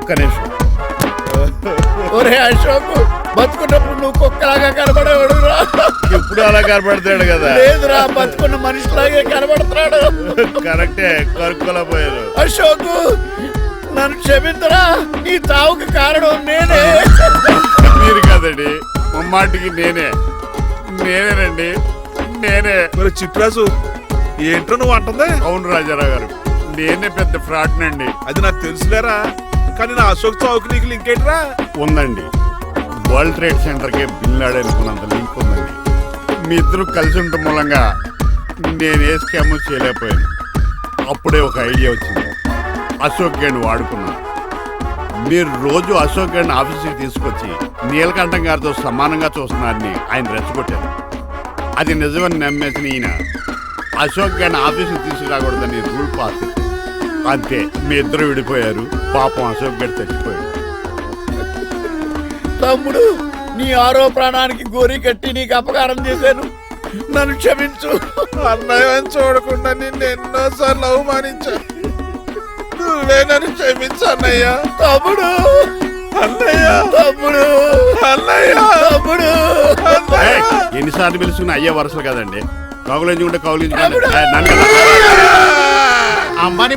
ఒక్క నిమిషం. ఒరే అశోక్, బతుకున్నప్పుడు నువ్వు కుక్కలాగా కనబడేవాడురా. ఇప్పుడు అలా కనబడతాడు కదా. లేదురా, బతుకున్న మనిషిలాగే కనబడుతున్నాడు. కరెక్టే, కరుక్కోలా పోయారు. అశోక్, నన్ను క్షమించరా, ఈ చావుకి కారణం నేనే. మీరు కదండి, ముమ్మాటికి నేనేనండి, నేనే. మరి చిట్రాజు ఏంటో నువ్వు అంటుంది? అవును రాజారావు గారు, నేనే పెద్ద ఫ్రాడ్ నండి. అది నాకు తెలుసులేరా, కానీ నా అశోక్ చావుకి నీకు లింక్ ఏంట్రా? ఉందండి, వరల్డ్ ట్రేడ్ సెంటర్ కి బిల్లాడు అనుకున్నంత లింక్ ఉందండి. మీ ఇద్దరు కలిసి ఉండటం మూలంగా నేను ఏ స్కామ్ చేయలేకపోయాను. అప్పుడే ఒక ఐడియా వచ్చింది, అశోక్ గేణ్ వాడుకున్నాను. మీరు రోజు అశోక్ గేణ్ ఆఫీస్కి తీసుకొచ్చి నీలకంఠం గారితో సమానంగా చూస్తున్నారని ఆయన రెచ్చగొట్టారు. అది నిజమని నమ్మేసిన ఈయన అశోక్ గేణ్ ఆఫీస్కి తీసుకురాకూడదని రూల్ పాస్ చేశారు. అంతే, మీ ఇద్దరు విడిపోయారు. పాపం అశోక్ గేణ్ చచ్చిపోయాడు. తమ్ముడు, నీ ఆరో ప్రాణానికి గోరి కట్టి నీకు అపకారం చేశాను, నన్ను క్షమించు. అన్నయ్య చూడకుండా నిన్ను ఎన్నోసార్లు అవమానించా, నువ్వే నన్ను క్షమించు అన్నయ్య. తమ్ముడు, అన్నయ్య, తమ్ముడు, అన్నయ్య, తమ్ముడు. ఏయ్, ఎన్నిసార్లు పిలుచుకున్న అయ్యే వరుసలు కదండి. కౌగులించుకుంటే కౌగులించుకుంటే అన్నయ్య. అంబానీ